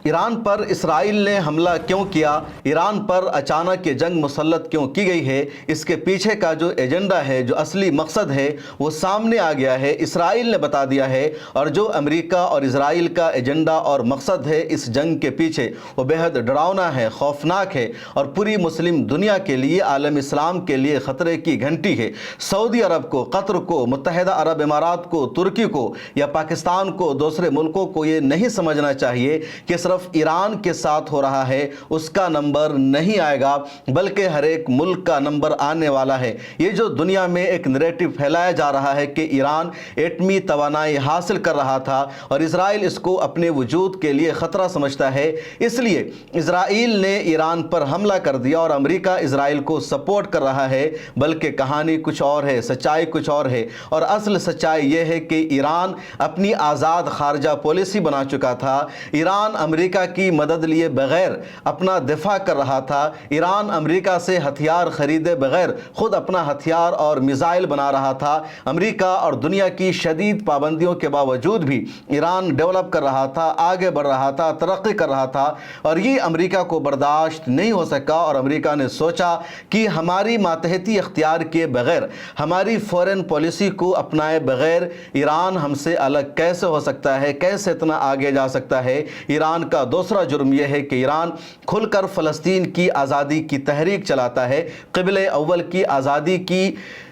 ایران پر اسرائیل نے حملہ کیوں کیا؟ ایران پر اچانک یہ جنگ مسلط کیوں کی گئی ہے؟ اس کے پیچھے کا جو ایجنڈا ہے، جو اصلی مقصد ہے، وہ سامنے آ گیا ہے، اسرائیل نے بتا دیا ہے۔ اور جو امریکہ اور اسرائیل کا ایجنڈا اور مقصد ہے اس جنگ کے پیچھے، وہ بے حد ڈراؤنا ہے، خوفناک ہے، اور پوری مسلم دنیا کے لیے، عالم اسلام کے لیے خطرے کی گھنٹی ہے۔ سعودی عرب کو، قطر کو، متحدہ عرب امارات کو، ترکی کو یا پاکستان کو، دوسرے ملکوں کو یہ نہیں سمجھنا چاہیے کہ صرف ایران کے ساتھ ہو رہا ہے، اس کا نمبر نہیں آئے گا، بلکہ ہر ایک ملک کا نمبر آنے والا ہے۔ یہ جو دنیا میں ایک نیریٹو پھیلایا جا رہا ہے کہ ایران ایٹمی توانائی حاصل کر رہا تھا اور اسرائیل اس کو اپنے وجود کے لیے خطرہ سمجھتا ہے، اس لیے اسرائیل نے ایران پر حملہ کر دیا اور امریکہ اسرائیل کو سپورٹ کر رہا ہے، بلکہ کہانی کچھ اور ہے، سچائی کچھ اور ہے۔ اور اصل سچائی یہ ہے کہ ایران اپنی آزاد خارجہ پالیسی بنا چکا تھا، ایران امریکہ کی مدد لیے بغیر اپنا دفاع کر رہا تھا، ایران امریکہ سے ہتھیار خریدے بغیر خود اپنا ہتھیار اور میزائل بنا رہا تھا۔ امریکہ اور دنیا کی شدید پابندیوں کے باوجود بھی ایران ڈیولپ کر رہا تھا، آگے بڑھ رہا تھا، ترقی کر رہا تھا، اور یہ امریکہ کو برداشت نہیں ہو سکا، اور امریکہ نے سوچا کہ ہماری ماتحتی اختیار کیے بغیر، ہماری فورن پالیسی کو اپنائے بغیر ایران ہم سے الگ کیسے ہو سکتا ہے، کیسے اتنا آگے جا سکتا ہے۔ ایران کا دوسرا جرم یہ ہے کہ ایران کھل کر فلسطین کی آزادی کی تحریک چلاتا ہے، قبلِ اول کی آزادی کی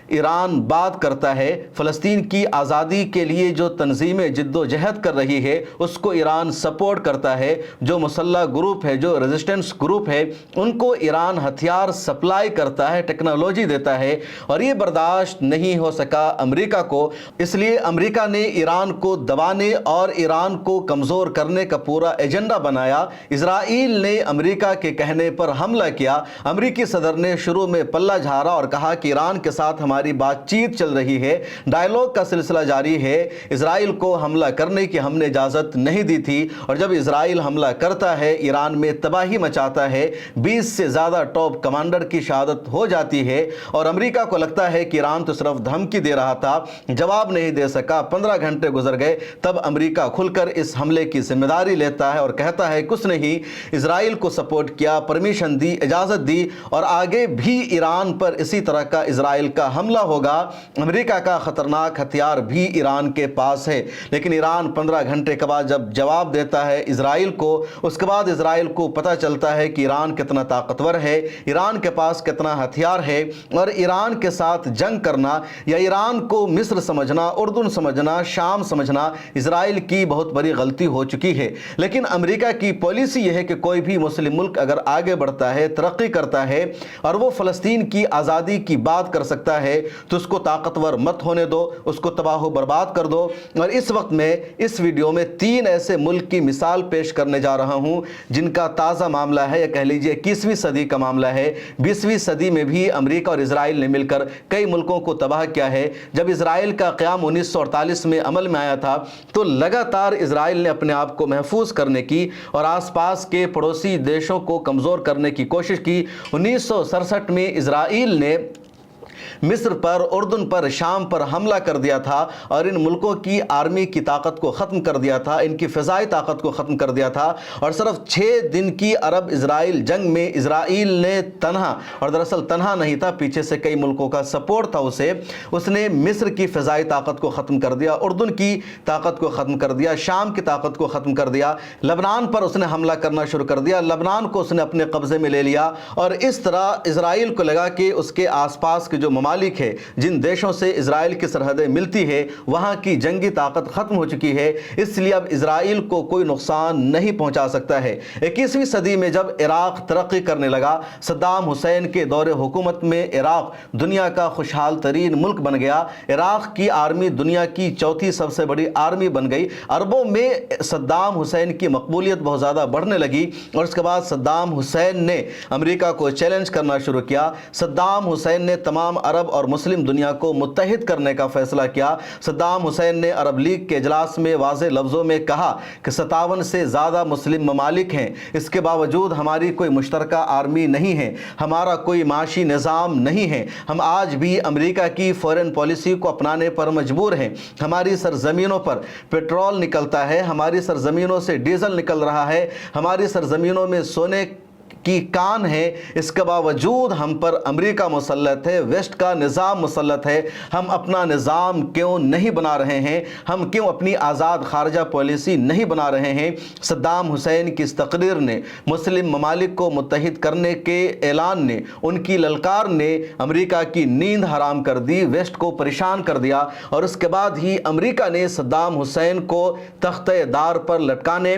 ایران بات کرتا ہے، فلسطین کی آزادی کے لیے جو تنظیمیں جد و جہد کر رہی ہے اس کو ایران سپورٹ کرتا ہے، جو مسلح گروپ ہے، جو ریزسٹنس گروپ ہے، ان کو ایران ہتھیار سپلائی کرتا ہے، ٹیکنالوجی دیتا ہے، اور یہ برداشت نہیں ہو سکا امریکہ کو۔ اس لیے امریکہ نے ایران کو دبانے اور ایران کو کمزور کرنے کا پورا ایجنڈا بنایا۔ اسرائیل نے امریکہ کے کہنے پر حملہ کیا۔ امریکی صدر نے شروع میں پلہ جھاڑا اور کہا کہ ایران کے ساتھ ہماری بات چیت چل رہی ہے، ڈائیلاگ کا سلسلہ جاری ہے، اسرائیل کو حملہ کرنے کی ہم نے اجازت نہیں دی تھی، اور جب اسرائیل حملہ کرتا ہے، ایران میں تباہی مچاتا ہے، 20 سے زیادہ ٹاپ کمانڈر کی شہادت ہو جاتی ہے، اور امریکہ کو لگتا ہے کہ ایران تو صرف دھمکی دے رہا تھا، جواب نہیں دے سکا۔ 15 گھنٹے گزر گئے، تب امریکہ کھل کر اس حملے کی ذمہ داری لیتا ہے اور کہتا ہے کچھ نہیں، اسرائیل کو سپورٹ کیا، پرمیشن دی، اجازت دی، اور آگے بھی ایران پر اسی طرح کا اسرائیل کا حملہ ہوگا۔ امریکہ کا خطرناک ہتھیار بھی ایران کے پاس ہے، لیکن ایران 15 گھنٹے کے بعد جب جواب دیتا ہے اسرائیل کو، اس کے بعد اسرائیل کو پتہ چلتا ہے کہ ایران کتنا طاقتور ہے، ایران کے پاس کتنا ہتھیار ہے، اور ایران کے ساتھ جنگ کرنا یا ایران کو مصر سمجھنا، اردن سمجھنا، شام سمجھنا اسرائیل کی بہت بڑی غلطی ہو چکی ہے۔ لیکن امریکہ کی پالیسی یہ ہے کہ کوئی بھی مسلم ملک اگر آگے بڑھتا ہے، ترقی کرتا ہے، اور وہ فلسطین کی آزادی کی بات کر سکتا ہے، تو اس کو طاقتور مت ہونے دو، اس کو تباہ و برباد کر دو۔ اور اس وقت میں اس ویڈیو میں 3 ایسے ملک کی مثال پیش کرنے جا رہا ہوں جن کا تازہ معاملہ ہے، یا کہہ لیجئے 21ویں صدی کا معاملہ ہے۔ 20ویں صدی میں بھی امریکہ اور اسرائیل نے مل کر کئی ملکوں کو تباہ کیا ہے۔ جب اسرائیل کا قیام 1948 میں عمل میں آیا تھا تو لگاتار اسرائیل نے اپنے آپ کو محفوظ کرنے کی اور آس پاس کے پڑوسی دیشوں کو کمزور کرنے کی کوشش کی۔ 1967 میں اسرائیل نے مصر پر، اردن پر، شام پر حملہ کر دیا تھا، اور ان ملکوں کی آرمی کی طاقت کو ختم کر دیا تھا، ان کی فضائی طاقت کو ختم کر دیا تھا، اور صرف 6 دن کی عرب اسرائیل جنگ میں اسرائیل نے تنہا، اور دراصل تنہا نہیں تھا، پیچھے سے کئی ملکوں کا سپورٹ تھا اس نے مصر کی فضائی طاقت کو ختم کر دیا، اردن کی طاقت کو ختم کر دیا، شام کی طاقت کو ختم کر دیا، لبنان پر اس نے حملہ کرنا شروع کر دیا، لبنان کو اس نے اپنے قبضے میں لے لیا، اور اس طرح اسرائیل کو لگا کہ اس کے آس پاس کے جو ممالک ہے، جن دیشوں سے اسرائیل کی سرحدیں ملتی ہے، وہاں کی جنگی طاقت ختم ہو چکی ہے، اس لیے اب اسرائیل کو کوئی نقصان نہیں پہنچا سکتا ہے۔ 21ویں صدی میں جب عراق ترقی کرنے لگا، صدام حسین کے دور حکومت میں عراق دنیا کا خوشحال ترین ملک بن گیا، عراق کی آرمی دنیا کی 4تھی سب سے بڑی آرمی بن گئی، عربوں میں صدام حسین کی مقبولیت بہت زیادہ بڑھنے لگی، اور اس کے بعد صدام حسین نے امریکہ کو چیلنج کرنا شروع کیا۔ صدام حسین نے تمام عرب عرب اور مسلم دنیا کو متحد کرنے کا فیصلہ کیا۔ صدام حسین نے عرب لیگ کے اجلاس میں واضح لفظوں میں کہا کہ 57 سے زیادہ مسلم ممالک ہیں، اس کے باوجود ہماری کوئی مشترکہ آرمی نہیں ہے، ہمارا کوئی معاشی نظام نہیں ہے، ہم آج بھی امریکہ کی فورن پالیسی کو اپنانے پر مجبور ہیں، ہماری سرزمینوں پر پیٹرول نکلتا ہے، ہماری سرزمینوں سے ڈیزل نکل رہا ہے، ہماری سرزمینوں میں سونے کی کان ہے، اس کے باوجود ہم پر امریکہ مسلط ہے، ویسٹ کا نظام مسلط ہے، ہم اپنا نظام کیوں نہیں بنا رہے ہیں، ہم کیوں اپنی آزاد خارجہ پالیسی نہیں بنا رہے ہیں۔ صدام حسین کی اس تقریر نے، مسلم ممالک کو متحد کرنے کے اعلان نے، ان کی للکار نے امریکہ کی نیند حرام کر دی، ویسٹ کو پریشان کر دیا، اور اس کے بعد ہی امریکہ نے صدام حسین کو تختہ دار پر لٹکانے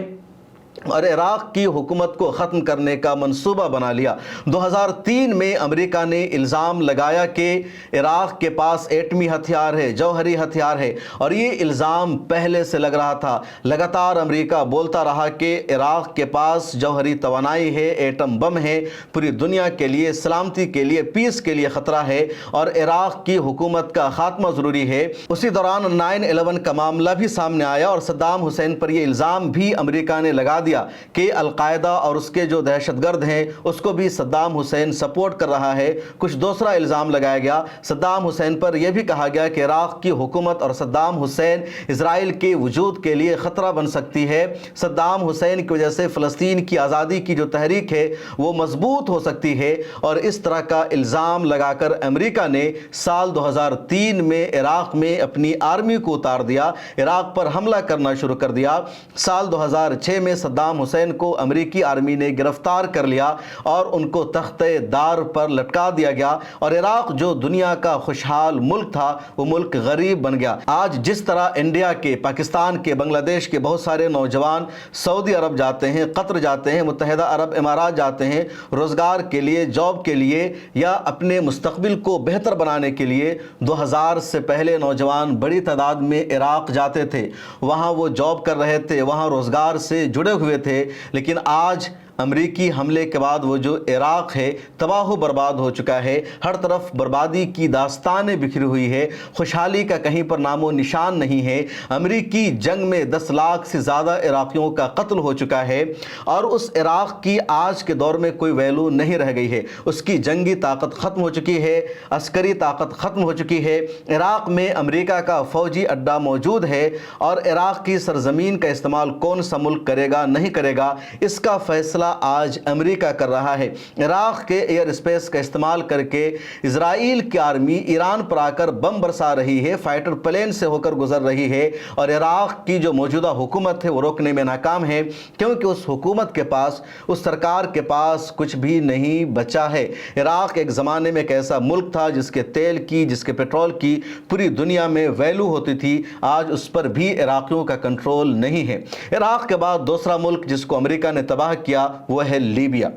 اور عراق کی حکومت کو ختم کرنے کا منصوبہ بنا لیا۔ 2003 میں امریکہ نے الزام لگایا کہ عراق کے پاس ایٹمی ہتھیار ہے، جوہری ہتھیار ہے، اور یہ الزام پہلے سے لگ رہا تھا۔ لگاتار امریکہ بولتا رہا کہ عراق کے پاس جوہری توانائی ہے، ایٹم بم ہے، پوری دنیا کے لیے سلامتی کے لیے، پیس کے لیے خطرہ ہے، اور عراق کی حکومت کا خاتمہ ضروری ہے۔ اسی دوران 9/11 کا معاملہ بھی سامنے آیا، اور صدام حسین پر یہ الزام بھی امریکہ نے لگا دیا کہ القاعدہ اور اس کے جو دہشت گرد ہیں اس کو بھی صدام حسین سپورٹ کر رہا ہے۔ کچھ دوسرا الزام لگایا گیا، صدام حسین پر یہ بھی کہا گیا کہ عراق کی حکومت اور صدام حسین اسرائیل کے وجود کے لیے خطرہ بن سکتی ہے، صدام حسین کی وجہ سے فلسطین کی آزادی کی جو تحریک ہے وہ مضبوط ہو سکتی ہے، اور اس طرح کا الزام لگا کر امریکہ نے سال 2003 میں عراق میں اپنی آرمی کو اتار دیا، عراق پر حملہ کرنا شروع کر دیا۔ سال 2006 میں صدام حسین کو امریکی آرمی نے گرفتار کر لیا اور ان کو تختہ دار پر لٹکا دیا گیا، اور عراق جو دنیا کا خوشحال ملک تھا وہ ملک غریب بن گیا۔ آج جس طرح انڈیا کے، پاکستان کے، بنگلہ دیش کے بہت سارے نوجوان سعودی عرب جاتے ہیں، قطر جاتے ہیں، متحدہ عرب امارات جاتے ہیں روزگار کے لیے، جاب کے لیے، یا اپنے مستقبل کو بہتر بنانے کے لیے، 2000 سے پہلے نوجوان بڑی تعداد میں عراق جاتے تھے، وہاں وہ جاب کر رہے تھے، وہاں روزگار سے جڑے ہوئے تھے، لیکن آج امریکی حملے کے بعد وہ جو عراق ہے تباہ و برباد ہو چکا ہے، ہر طرف بربادی کی داستانیں بکھری ہوئی ہے، خوشحالی کا کہیں پر نام و نشان نہیں ہے۔ امریکی جنگ میں 10 لاکھ سے زیادہ عراقیوں کا قتل ہو چکا ہے، اور اس عراق کی آج کے دور میں کوئی ویلو نہیں رہ گئی ہے، اس کی جنگی طاقت ختم ہو چکی ہے، عسکری طاقت ختم ہو چکی ہے۔ عراق میں امریکہ کا فوجی اڈہ موجود ہے، اور عراق کی سرزمین کا استعمال کون سا ملک کرے گا نہیں کرے گا، اس کا فیصلہ آج امریکہ کر رہا ہے۔ عراق کے ایئر اسپیس کا استعمال کر کے اسرائیل کی آرمی ایران پر آ کر بم برسا رہی ہے، فائٹر پلین سے ہو کر گزر رہی ہے، اور عراق کی جو موجودہ حکومت ہے وہ روکنے میں ناکام ہے، کیونکہ اس حکومت کے پاس، اس سرکار کے پاس کچھ بھی نہیں بچا ہے۔ عراق ایک زمانے میں ایک ایسا ملک تھا جس کے تیل کی، جس کے پیٹرول کی پوری دنیا میں ویلو ہوتی تھی، آج اس پر بھی عراقیوں کا کنٹرول نہیں ہے۔ عراق کے بعد دوسرا ملک جس کو امریکہ نے تباہ کیا وہ ہے لیبیا۔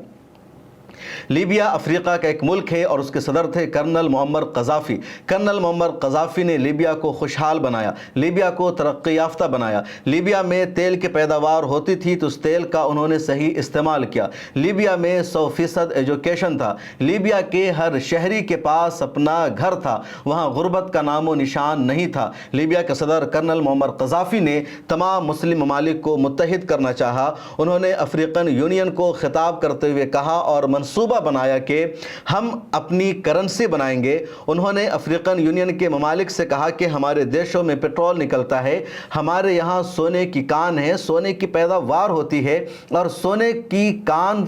لیبیا افریقہ کا ایک ملک ہے، اور اس کے صدر تھے کرنل معمر قذافی۔ کرنل معمر قذافی نے لیبیا کو خوشحال بنایا، لیبیا کو ترقی یافتہ بنایا۔ لیبیا میں تیل کی پیداوار ہوتی تھی تو اس تیل کا انہوں نے صحیح استعمال کیا۔ لیبیا میں 100% ایجوکیشن تھا، لیبیا کے ہر شہری کے پاس اپنا گھر تھا، وہاں غربت کا نام و نشان نہیں تھا۔ لیبیا کے صدر کرنل معمر قذافی نے تمام مسلم ممالک کو متحد کرنا چاہا، انہوں نے افریقن یونین کو خطاب کرتے ہوئے کہا اور منصوبہ بنایا کہ ہم اپنی کرنسی بنائیں گے۔ انہوں نے افریقن یونین کے ممالک سے کہا کہ ہمارے دیشوں میں پیٹرول نکلتا ہے، ہمارے یہاں سونے کی کان ہے، سونے کی پیداوار ہوتی ہے، اور سونے کی کان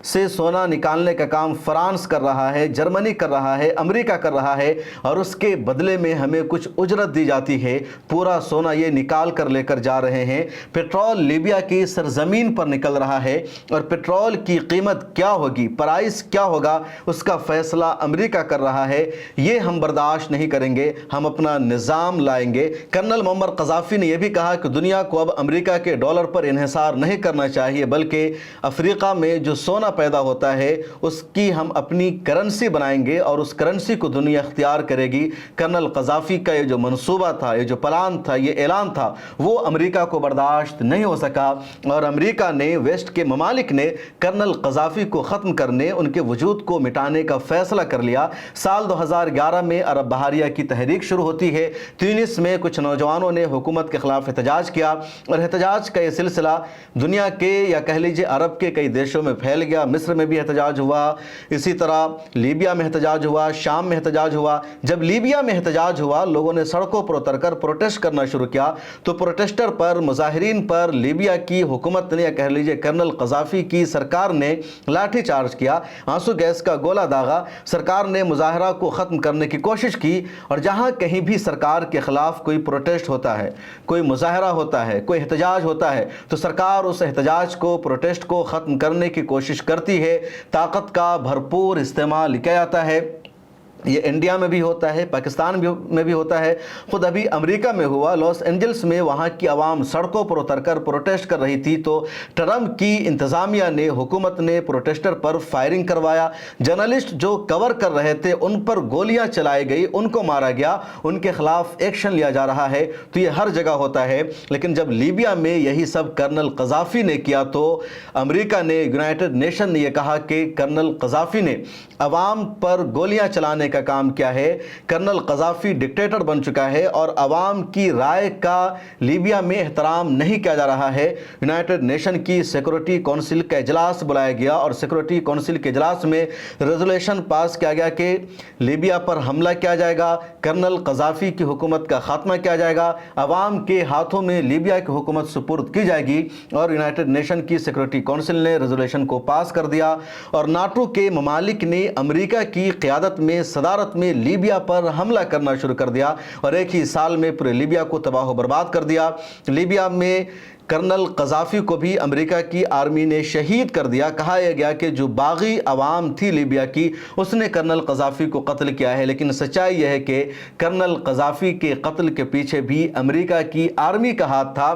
سے سونا نکالنے کا کام فرانس کر رہا ہے، جرمنی کر رہا ہے، امریکہ کر رہا ہے، اور اس کے بدلے میں ہمیں کچھ اجرت دی جاتی ہے، پورا سونا یہ نکال کر لے کر جا رہے ہیں۔ پیٹرول لیبیا کی سرزمین پر نکل رہا ہے، اور پیٹرول کی قیمت کیا ہوگی، پرائس کیا ہوگا، اس کا فیصلہ امریکہ کر رہا ہے۔ یہ ہم برداشت نہیں کریں گے، ہم اپنا نظام لائیں گے۔ کرنل معمر قذافی نے یہ بھی کہا کہ دنیا کو اب امریکہ کے ڈالر پر انحصار نہیں کرنا چاہیے، بلکہ افریقہ میں جو سونا پیدا ہوتا ہے اس کی ہم اپنی کرنسی بنائیں گے، اور اس کرنسی کو دنیا اختیار کرے گی۔ کرنل قذافی کا یہ جو منصوبہ تھا، یہ جو پلان تھا، یہ اعلان تھا، وہ امریکہ کو برداشت نہیں ہو سکا، اور امریکہ نے، ویسٹ کے ممالک نے کرنل قذافی کو ختم کر کرنے, ان کے وجود کو مٹانے کا فیصلہ کر لیا. سال 2011 میں عرب بہاریہ کی تحریک شروع ہوتی ہے. تیونس میں کچھ نوجوانوں نے حکومت کے خلاف احتجاج کیا اور احتجاج کا یہ سلسلہ دنیا کے یا کہہ لیجیے عرب کے کئی دیشوں میں پھیل گیا. مصر میں بھی احتجاج ہوا, اسی طرح لیبیا میں احتجاج ہوا, شام میں احتجاج ہوا. جب لیبیا میں احتجاج ہوا, لوگوں نے سڑکوں پر اتر کر پروٹیسٹ کرنا شروع کیا تو پروٹیسٹر پر, مظاہرین پر لیبیا کی حکومت نے یا کہہ لیجیے کرنل قذافی کی سرکار نے لاٹھی چارج کیا, آنسو گیس کا گولہ داغا. سرکار نے مظاہرہ کو ختم کرنے کی کوشش کی اور جہاں کہیں بھی سرکار کے خلاف کوئی پروٹیسٹ ہوتا ہے, کوئی مظاہرہ ہوتا ہے, کوئی احتجاج ہوتا ہے تو سرکار اس احتجاج کو, پروٹیسٹ کو ختم کرنے کی کوشش کرتی ہے. طاقت کا بھرپور استعمال کیا جاتا ہے. یہ انڈیا میں بھی ہوتا ہے, پاکستان میں بھی ہوتا ہے. خود ابھی امریکہ میں ہوا, لاس اینجلس میں وہاں کی عوام سڑکوں پر اتر کر پروٹیسٹ کر رہی تھی تو ٹرمپ کی انتظامیہ نے, حکومت نے پروٹیسٹر پر فائرنگ کروایا. جرنلسٹ جو کور کر رہے تھے ان پر گولیاں چلائی گئی, ان کو مارا گیا, ان کے خلاف ایکشن لیا جا رہا ہے. تو یہ ہر جگہ ہوتا ہے. لیکن جب لیبیا میں یہی سب کرنل قذافی نے کیا تو امریکہ نے, یونائٹڈ نیشن نے یہ کہا کہ کرنل قذافی نے عوام پر گولیاں چلانے کا کام کیا ہے. کرنل قذافی ڈکٹیٹر بن چکا ہے اور عوام کی رائے کا لیبیا میں احترام نہیں کیا جا رہا ہے. یونائٹڈ نیشن کی سیکورٹی کونسل کا اجلاس بلایا گیا اور سیکورٹی کونسل کے اجلاس میں ریزولوشن پاس کیا گیا کہ لیبیا پر حملہ کیا جائے گا, کرنل قذافی کی حکومت کا خاتمہ کیا جائے گا, عوام کے ہاتھوں میں لیبیا کی حکومت سپرد کی جائے گی. اور یونائٹڈ نیشن کی سیکورٹی کونسل نے ریزولوشن کو پاس کر دیا اور ناٹو کے ممالک نے امریکہ کی قیادت میں, صدارت میں لیبیا پر حملہ کرنا شروع کر دیا اور ایک ہی سال میں پورے لیبیا کو تباہ و برباد کر دیا. لیبیا میں کرنل قذافی کو بھی امریکہ کی آرمی نے شہید کر دیا. کہا یہ گیا کہ جو باغی عوام تھی لیبیا کی, اس نے کرنل قذافی کو قتل کیا ہے. لیکن سچائی یہ ہے کہ کرنل قذافی کے قتل کے پیچھے بھی امریکہ کی آرمی کا ہاتھ تھا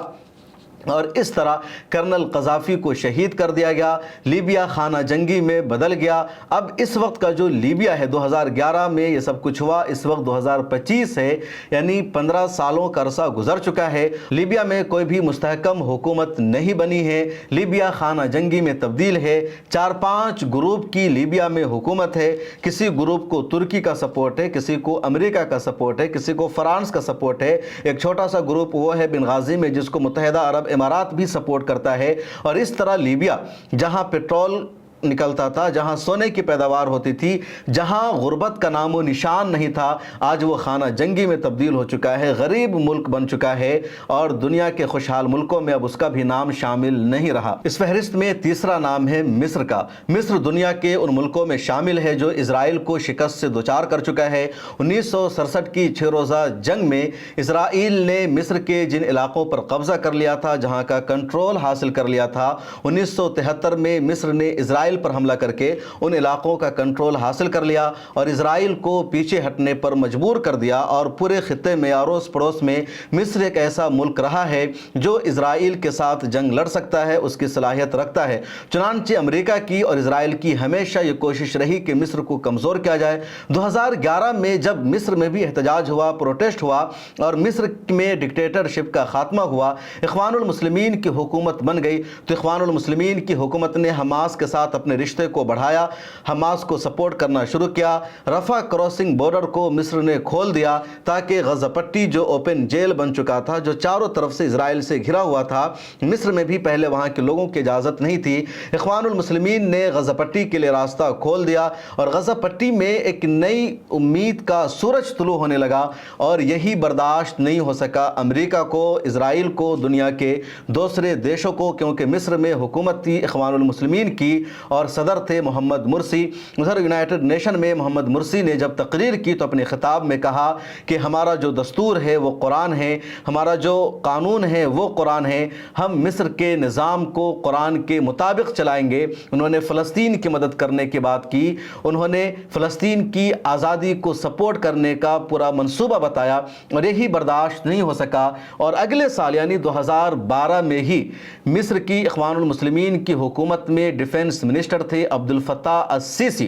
اور اس طرح کرنل قذافی کو شہید کر دیا گیا. لیبیا خانہ جنگی میں بدل گیا. اب اس وقت کا جو لیبیا ہے, 2011 میں یہ سب کچھ ہوا, اس وقت 2025 ہے, یعنی 15 سالوں کا عرصہ گزر چکا ہے. لیبیا میں کوئی بھی مستحکم حکومت نہیں بنی ہے. لیبیا خانہ جنگی میں تبدیل ہے. 4-5 گروپ کی لیبیا میں حکومت ہے. کسی گروپ کو ترکی کا سپورٹ ہے, کسی کو امریکہ کا سپورٹ ہے, کسی کو فرانس کا سپورٹ ہے. ایک چھوٹا سا گروپ وہ ہے بنغازی میں جس کو متحدہ عرب امارات بھی سپورٹ کرتا ہے. اور اس طرح لیبیا جہاں پیٹرول نکلتا تھا, جہاں سونے کی پیداوار ہوتی تھی, جہاں غربت کا نام و نشان نہیں تھا, آج وہ خانہ جنگی میں تبدیل ہو چکا ہے, غریب ملک بن چکا ہے اور دنیا کے خوشحال ملکوں میں اب اس کا بھی نام شامل نہیں رہا. اس فہرست میں تیسرا نام ہے مصر کا. مصر دنیا کے ان ملکوں میں شامل ہے جو اسرائیل کو شکست سے دوچار کر چکا ہے. 1967 کی 6 روزہ جنگ میں اسرائیل نے مصر کے جن علاقوں پر قبضہ کر لیا تھا, جہاں کا کنٹرول حاصل کر لیا تھا, 1973 میں مصر نے اسرائیل پر حملہ کر کے ان علاقوں کا کنٹرول حاصل کر لیا اور اسرائیل کو پیچھے ہٹنے پر مجبور کر دیا. اور پورے خطے میں اروس پڑوس میں مصر ایک ایسا ملک رہا ہے جو اسرائیل کے ساتھ جنگ لڑ سکتا ہے, اس کی صلاحیت رکھتا ہے. چنانچہ امریکہ کی اور اسرائیل کی ہمیشہ یہ کوشش رہی کہ مصر کو کمزور کیا جائے. 2011 میں جب مصر میں بھی احتجاج ہوا, پروٹیسٹ ہوا اور مصر میں ڈکٹیٹرشپ کا خاتمہ ہوا, اخوان المسلمین کی حکومت بن گئی, تو اخوان المسلمین کی حکومت نے حماس کے ساتھ اپنے رشتے کو بڑھایا, حماس کو سپورٹ کرنا شروع کیا. رفح کراسنگ بارڈر کو مصر نے کھول دیا تاکہ غزہ پٹی جو اوپن جیل بن چکا تھا, جو چاروں طرف سے اسرائیل سے گھرا ہوا تھا, مصر میں بھی پہلے وہاں کے لوگوں کی اجازت نہیں تھی. اخوان المسلمین نے غزہ پٹی کے لیے راستہ کھول دیا اور غزہ پٹی میں ایک نئی امید کا سورج طلوع ہونے لگا اور یہی برداشت نہیں ہو سکا امریکہ کو, اسرائیل کو, دنیا کے دوسرے دیشوں کو, کیونکہ مصر میں حکومت تھی اخوان المسلمین کی اور صدر تھے محمد مرسی. ادھر یونائٹڈ نیشن میں محمد مرسی نے جب تقریر کی تو اپنے خطاب میں کہا کہ ہمارا جو دستور ہے وہ قرآن ہے, ہمارا جو قانون ہے وہ قرآن ہے, ہم مصر کے نظام کو قرآن کے مطابق چلائیں گے. انہوں نے فلسطین کی مدد کرنے کی بات کی, انہوں نے فلسطین کی آزادی کو سپورٹ کرنے کا پورا منصوبہ بتایا اور یہی برداشت نہیں ہو سکا. اور اگلے سال یعنی 2012 میں ہی مصر کی اخوان المسلمین کی حکومت میں ڈیفنس منسٹر تھے عبد الفتاح السیسی.